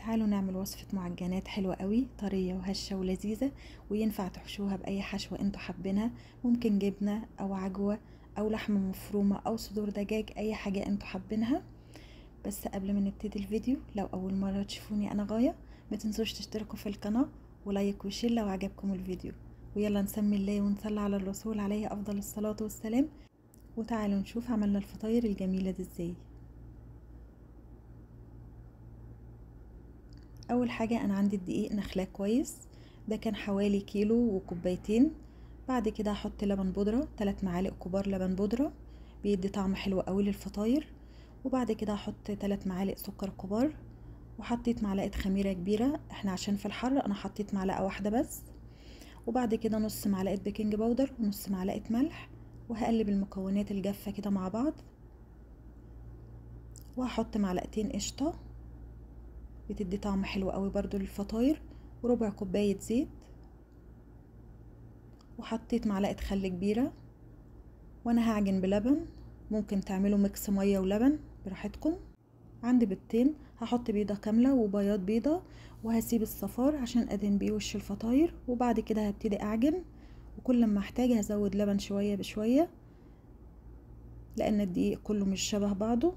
تعالوا نعمل وصفة معجنات حلوة قوي، طرية وهشة ولذيذة، وينفع تحشوها بأي حشوة انتوا حابينها. ممكن جبنة او عجوة او لحمة مفرومة او صدور دجاج، اي حاجة انتوا حابينها. بس قبل ما نبتدي الفيديو، لو اول مرة تشوفوني انا غاية، ما تنسوش تشتركوا في القناة ولايك وشير لو عجبكم الفيديو. ويلا نسمي الله ونصلي على الرسول عليه افضل الصلاة والسلام. وتعالوا نشوف عملنا الفطاير الجميلة دي ازاي. اول حاجة انا عندي الدقيق نخلاه كويس، ده كان حوالي كيلو وكوبايتين. بعد كده هحط لبن بودرة 3 معالق كبار لبن بودرة، بيدي طعم حلو قوي للفطاير. وبعد كده هحط 3 معالق سكر كبار، وحطيت معلقة خميرة كبيرة، احنا عشان في الحر انا حطيت معلقة واحدة بس. وبعد كده نص معلقة بيكنج باودر ونص معلقة ملح، وهقلب المكونات الجافة كده مع بعض. وهحط معلقتين قشطة بتدي طعم حلو قوي برضو للفطاير، وربع كوباية زيت، وحطيت معلقة خل كبيرة. وانا هعجن بلبن، ممكن تعملوا ميكس مية ولبن براحتكم. عندي بيضتين، هحط بيضة كاملة وبياض بيضة، وهسيب الصفار عشان ادهن بيه وش الفطاير. وبعد كده هبتدي اعجن، وكل ما احتاج هزود لبن شوية بشوية، لان الدقيق كله مش شبه بعضه.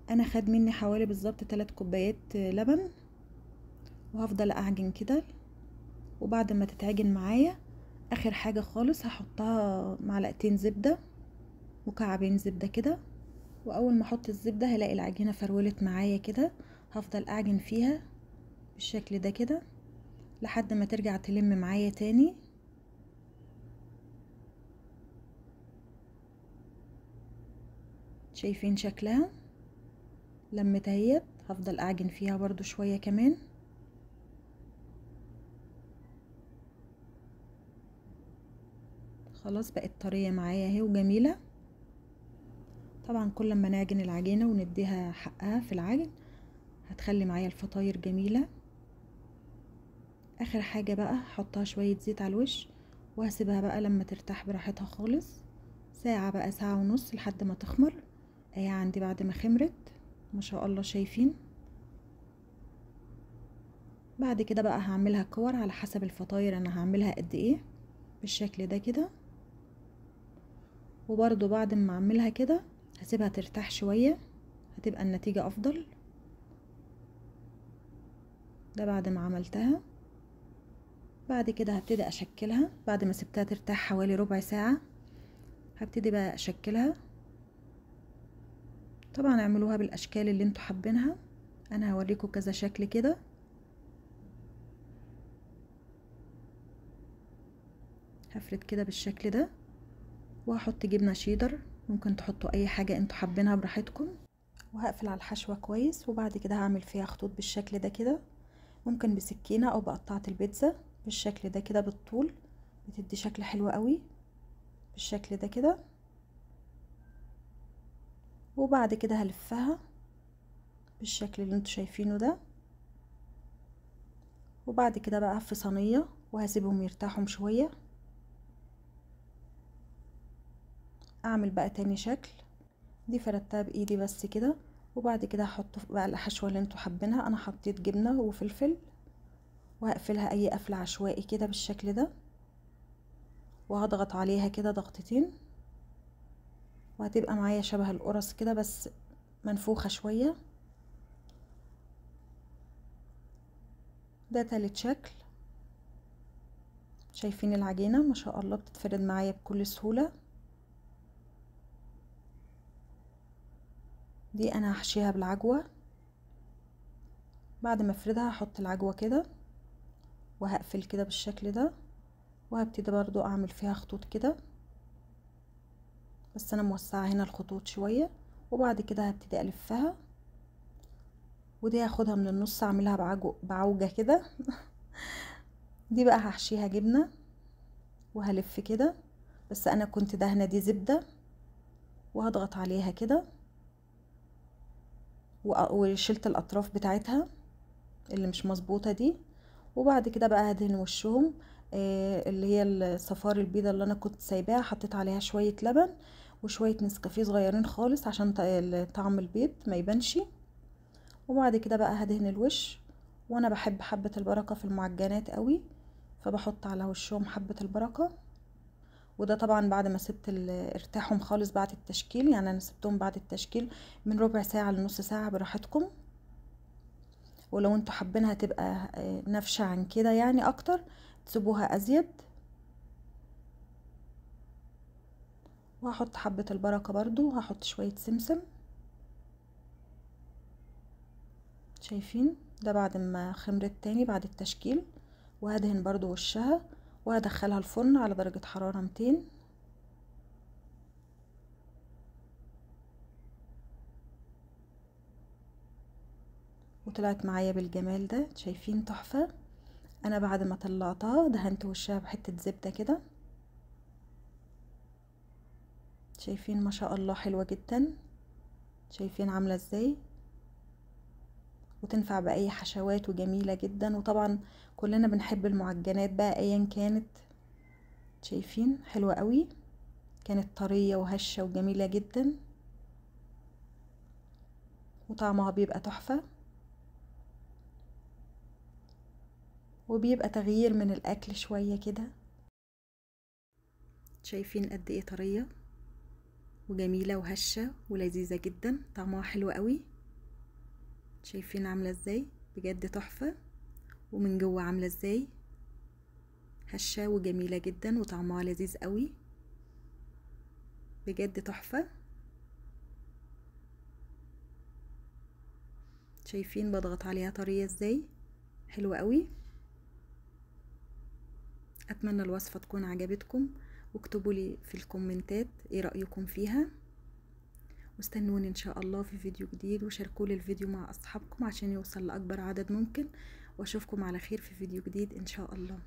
انا خد مني حوالي بالظبط 3 كوبايات لبن، وهفضل اعجن كده. وبعد ما تتعجن معايا، اخر حاجة خالص هحطها معلقتين زبدة، مكعبين زبدة كده. واول ما احط الزبدة هلاقي العجينة فرولت معايا كده، هفضل اعجن فيها بالشكل ده كده لحد ما ترجع تلم معايا تاني. شايفين شكلها لمت اهيت، هفضل اعجن فيها برضو شوية كمان. خلاص بقت طرية معايا اهي وجميلة. طبعا كل ما نعجن العجينة ونديها حقها في العجن، هتخلي معايا الفطاير جميلة. اخر حاجة بقى هحطها شوية زيت على الوش، وهسيبها بقى لما ترتاح براحتها خالص، ساعة بقى، ساعة ونص لحد ما تخمر. اهي عندي بعد ما خمرت ما شاء الله، شايفين. بعد كده بقى هعملها كور على حسب الفطاير انا هعملها قد ايه، بالشكل ده كده. وبرضو بعد ما اعملها كده هسيبها ترتاح شوية، هتبقى النتيجة افضل. ده بعد ما عملتها. بعد كده هبتدي اشكلها، بعد ما سبتها ترتاح حوالي ربع ساعة هبتدي بقى اشكلها. طبعا اعملوها بالاشكال اللي انتوا حابينها، انا هوريكم كذا شكل كده. هفرد كده بالشكل ده، وهحط جبنة شيدر، ممكن تحطوا اي حاجة انتوا حابينها براحتكم. وهقفل على الحشوة كويس، وبعد كده هعمل فيها خطوط بالشكل ده كده، ممكن بسكينة او بقطعة البيتزا بالشكل ده كده بالطول، بتدي شكل حلو قوي بالشكل ده كده. وبعد كده هلفها بالشكل اللي انتوا شايفينه ده. وبعد كده بقى في صينية وهسيبهم يرتاحوا شوية. اعمل بقى تاني شكل، دي فردتها بايدي بس كده. وبعد كده هحط بقى الحشوة اللي انتوا حابينها، انا حطيت جبنة وفلفل، وهقفلها اي قفل عشوائي كده بالشكل ده، وهضغط عليها كده ضغطتين، وهتبقى معايا شبه القرص كده بس منفوخة شوية. ده تالت شكل. شايفين العجينة ما شاء الله بتتفرد معايا بكل سهولة. دي انا هحشيها بالعجوة. بعد ما افردها هحط العجوة كده، وهقفل كده بالشكل ده، وهبتدي برضو اعمل فيها خطوط كده، بس انا موسعة هنا الخطوط شوية. وبعد كده هبتدي الفها، ودي هاخدها من النص اعملها بعوجة كده. دي بقى هحشيها جبنة وهلف كده، بس انا كنت دهنة دي زبدة، وهضغط عليها كده وشلت الاطراف بتاعتها اللي مش مظبوطة دي. وبعد كده بقى هدهن وشهم اللي هي الصفار البيضة اللي انا كنت سايباها، حطيت عليها شوية لبن وشوية نسكافيه صغيرين خالص عشان طعم البيض ما يبانش. وبعد كده بقى هدهن الوش، وانا بحب حبة البركة في المعجنات قوي، فبحط على وشهم حبة البركة. وده طبعا بعد ما سبت ارتاحهم خالص بعد التشكيل، يعني انا سبتهم بعد التشكيل من ربع ساعة لنص ساعة براحتكم. ولو انتوا حابينها تبقى نافشة عن كده يعني اكتر تسيبوها ازيد. وهحط حبة البركة برضو، هحط شوية سمسم. شايفين ده بعد ما خمرت تاني بعد التشكيل. وهدهن برضو وشها وهدخلها الفرن على درجة حرارة 200. وطلعت معايا بالجمال ده، شايفين تحفة. انا بعد ما طلعتها دهنت وشها بحتة زبدة كده. شايفين ما شاء الله حلوة جدا، شايفين عاملة ازاي، وتنفع بأي حشوات وجميلة جدا. وطبعا كلنا بنحب المعجنات بقى ايا كانت. شايفين حلوة قوي، كانت طرية وهشة وجميلة جدا، وطعمها بيبقى تحفة، وبيبقى تغيير من الاكل شوية كده. شايفين قد ايه طرية وجميلة وهشة ولذيذة جدا، طعمها حلو قوي. شايفين عاملة ازاي، بجد تحفة. ومن جوه عاملة ازاي، هشة وجميلة جدا وطعمها لذيذ قوي، بجد تحفة. شايفين بضغط عليها طرية ازاي، حلوة قوي. اتمنى الوصفة تكون عجبتكم، واكتبوا لي في الكومنتات ايه رأيكم فيها. واستنوني ان شاء الله في فيديو جديد، وشاركوا لي الفيديو مع اصحابكم عشان يوصل لاكبر عدد ممكن. واشوفكم على خير في فيديو جديد ان شاء الله.